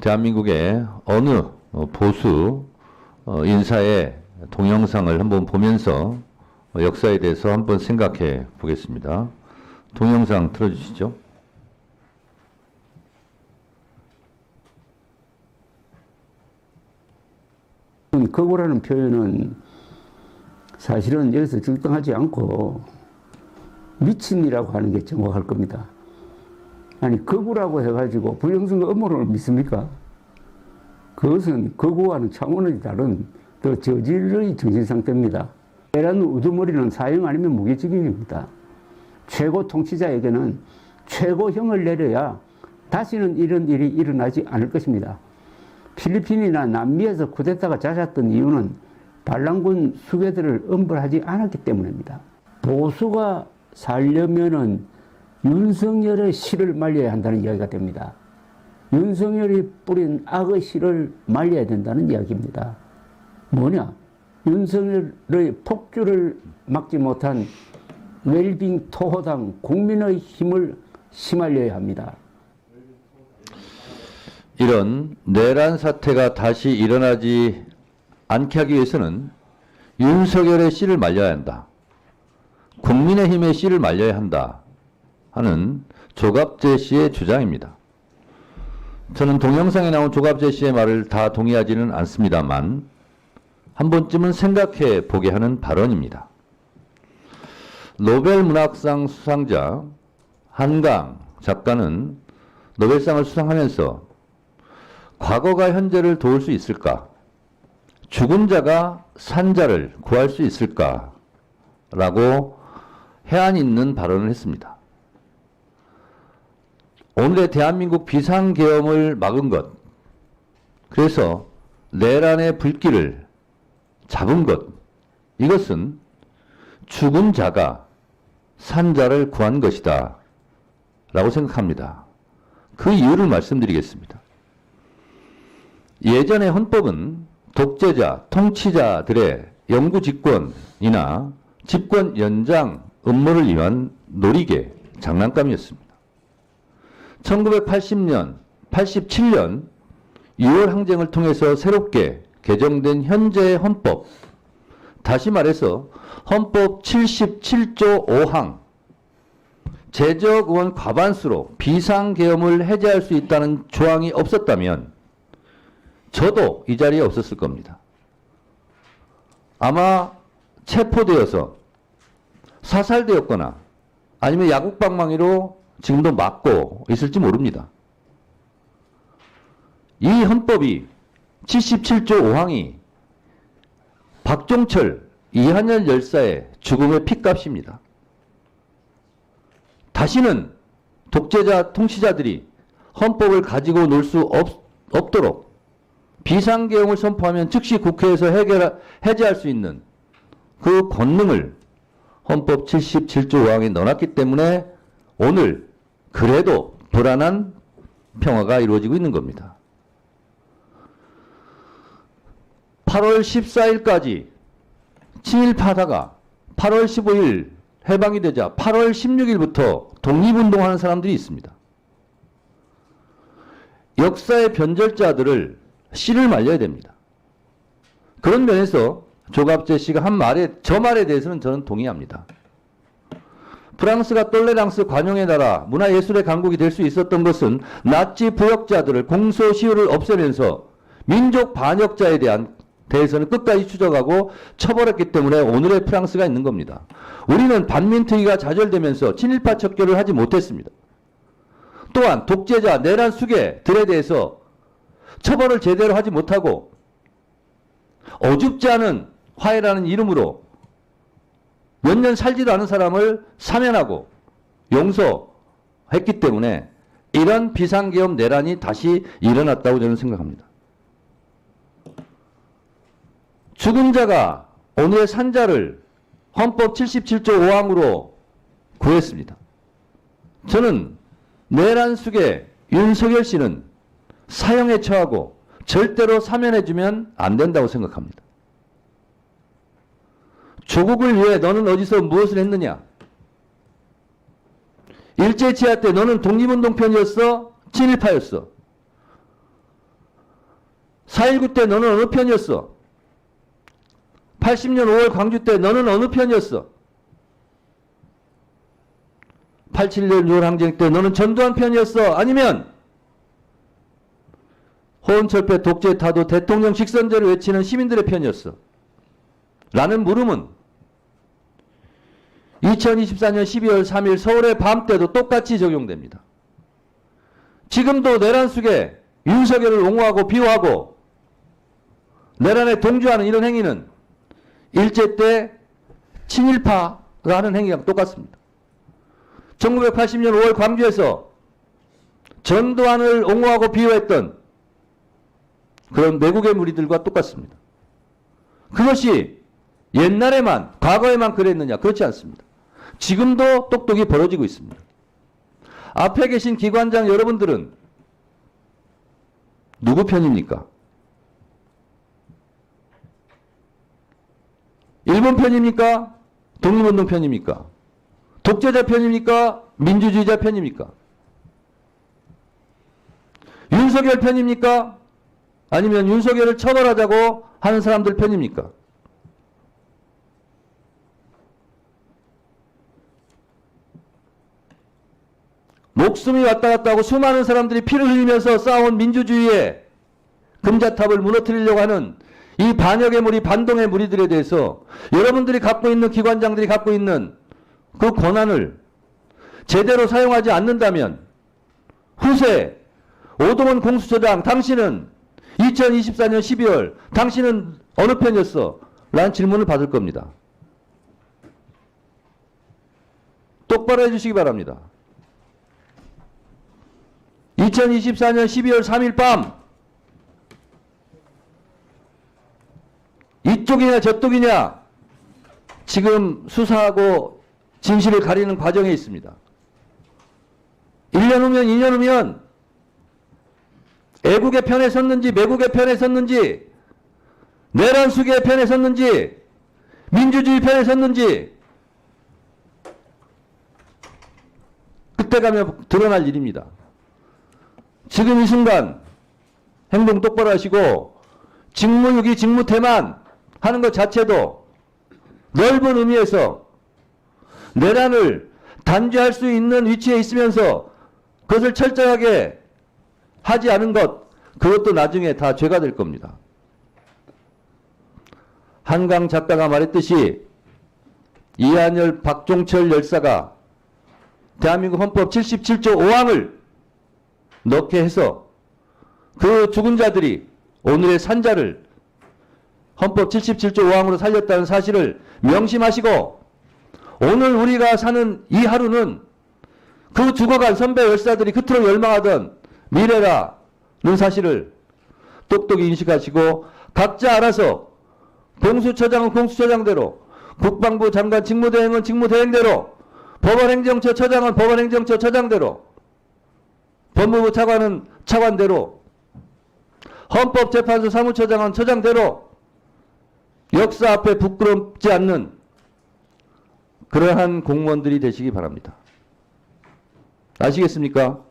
대한민국의 어느 보수 인사의 동영상을 한번 보면서 역사에 대해서 한번 생각해 보겠습니다. 동영상 틀어주시죠. 거구라는 표현은 사실은 여기서 적당하지 않고 미친이라고 하는 게 정확할 겁니다. 아니, 거구라고 해가지고 부정선거 음모론을 믿습니까? 그것은 거구와는 차원이 다른 더 저질의 정신 상태입니다. 내란 우두머리는 사형 아니면 무기징역입니다. 최고 통치자에게는 최고형을 내려야 다시는 이런 일이 일어나지 않을 것입니다. 필리핀이나 남미에서 쿠데타가 잦았던 이유는 반란군 수괴들을 엄벌하지 않았기 때문입니다. 보수가 살려면은 윤석열의 씨를 말려야 한다는 이야기가 됩니다. 윤석열이 뿌린 악의 씨를 말려야 된다는 이야기입니다. 뭐냐? 윤석열의 폭주를 막지 못한 웰빙 토호당 국민의 힘을 심알려야 합니다. 이런 내란 사태가 다시 일어나지 않게 하기 위해서는 윤석열의 씨를 말려야 한다. 국민의힘의 씨를 말려야 한다. 하는 조갑재 씨의 주장입니다. 저는 동영상에 나온 조갑재 씨의 말을 다 동의하지는 않습니다만 한 번쯤은 생각해 보게 하는 발언입니다. 노벨 문학상 수상자 한강 작가는 노벨상을 수상하면서 과거가 현재를 도울 수 있을까? 죽은 자가 산 자를 구할 수 있을까? 라고 해안 있는 발언을 했습니다. 오늘의 대한민국 비상계엄을 막은 것, 그래서 내란의 불길을 잡은 것, 이것은 죽은 자가 산 자를 구한 것이다 라고 생각합니다. 그 이유를 말씀드리겠습니다. 예전의 헌법은 독재자, 통치자들의 영구 집권이나 집권 연장 음모를 위한 놀이개, 장난감이었습니다. 1980년, 87년 6월 항쟁을 통해서 새롭게 개정된 현재의 헌법, 다시 말해서 헌법 77조 5항, 재적 의원 과반수로 비상계엄을 해제할 수 있다는 조항이 없었다면 저도 이 자리에 없었을 겁니다. 아마 체포되어서 사살되었거나 아니면 야국방망이로 지금도 맞고 있을지 모릅니다. 이 헌법이 77조 5항이 박종철, 이한열 열사의 죽음의 핏값입니다. 다시는 독재자, 통치자들이 헌법을 가지고 놀 수 없도록 비상계엄을 선포하면 즉시 국회에서 해제할 수 있는 그 권능을 헌법 77조 5항에 넣어놨기 때문에 오늘 그래도 불안한 평화가 이루어지고 있는 겁니다. 8월 14일까지 친일파다가 8월 15일 해방이 되자 8월 16일부터 독립운동하는 사람들이 있습니다. 역사의 변절자들을 씨를 말려야 됩니다. 그런 면에서 조갑재 씨가 한 말에, 저 말에 대해서는 저는 동의합니다. 프랑스가 똘레랑스 관용의 나라, 문화예술의 강국이 될 수 있었던 것은 나치 부역자들을 공소시효를 없애면서 민족 반역자에 대해서는 끝까지 추적하고 처벌했기 때문에 오늘의 프랑스가 있는 겁니다. 우리는 반민특위가 좌절되면서 친일파 척결을 하지 못했습니다. 또한 독재자, 내란 수괴들에 대해서 처벌을 제대로 하지 못하고 어줍지 않은 화해라는 이름으로 몇 년 살지도 않은 사람을 사면하고 용서했기 때문에 이런 비상계엄 내란이 다시 일어났다고 저는 생각합니다. 죽은 자가 오늘의 산자를 헌법 77조 5항으로 구했습니다. 저는 내란 수괴 윤석열 씨는 사형에 처하고 절대로 사면해주면 안 된다고 생각합니다. 조국을 위해 너는 어디서 무엇을 했느냐? 일제치하 때 너는 독립운동 편이었어? 친일파였어? 4.19 때 너는 어느 편이었어? 80년 5월 광주 때 너는 어느 편이었어? 87년 6월 항쟁 때 너는 전두환 편이었어? 아니면 호원철폐 독재 타도 대통령 직선제를 외치는 시민들의 편이었어? 라는 물음은 2024년 12월 3일 서울의 밤 때도 똑같이 적용됩니다. 지금도 내란 속에 윤석열을 옹호하고 비호하고 내란에 동조하는 이런 행위는 일제 때 친일파가 하는 행위랑 똑같습니다. 1980년 5월 광주에서 전두환을 옹호하고 비호했던 그런 매국의 무리들과 똑같습니다. 그것이 옛날에만, 과거에만 그랬느냐? 그렇지 않습니다. 지금도 똑똑히 벌어지고 있습니다. 앞에 계신 기관장 여러분들은 누구 편입니까? 일본 편입니까? 독립운동 편입니까? 독재자 편입니까? 민주주의자 편입니까? 윤석열 편입니까? 아니면 윤석열을 처벌하자고 하는 사람들 편입니까? 목숨이 왔다 갔다 하고 수많은 사람들이 피를 흘리면서 쌓아온 민주주의의 금자탑을 무너뜨리려고 하는 이 반역의 무리, 반동의 무리들에 대해서 여러분들이 갖고 있는 기관장들이 갖고 있는 그 권한을 제대로 사용하지 않는다면 후세 오동원 공수처장 당신은 2024년 12월 당신은 어느 편이었어? 라는 질문을 받을 겁니다. 똑바로 해주시기 바랍니다. 2024년 12월 3일 밤 이쪽이냐 저쪽이냐 지금 수사하고 진실을 가리는 과정에 있습니다. 1년 후면 2년 후면 애국의 편에 섰는지 매국의 편에 섰는지 내란 수계의 편에 섰는지 민주주의 편에 섰는지 그때 가면 드러날 일입니다. 지금 이 순간 행동 똑바로 하시고 직무유기 직무태만 하는 것 자체도 넓은 의미에서 내란을 단죄할 수 있는 위치에 있으면서 그것을 철저하게 하지 않은 것, 그것도 나중에 다 죄가 될 겁니다. 한강 작가가 말했듯이 이한열, 박종철 열사가 대한민국 헌법 77조 5항을 넣게 해서 그 죽은 자들이 오늘의 산자를 헌법 77조 5항으로 살렸다는 사실을 명심하시고 오늘 우리가 사는 이 하루는 그 죽어간 선배 열사들이 그토록 열망하던 미래라는 사실을 똑똑히 인식하시고 각자 알아서 공수처장은 공수처장대로 국방부 장관 직무대행은 직무대행대로 법원행정처 처장은 법원행정처 처장대로 법무부 차관은 차관대로 헌법재판소 사무처장은 처장대로 역사 앞에 부끄럽지 않는 그러한 공무원들이 되시기 바랍니다. 아시겠습니까?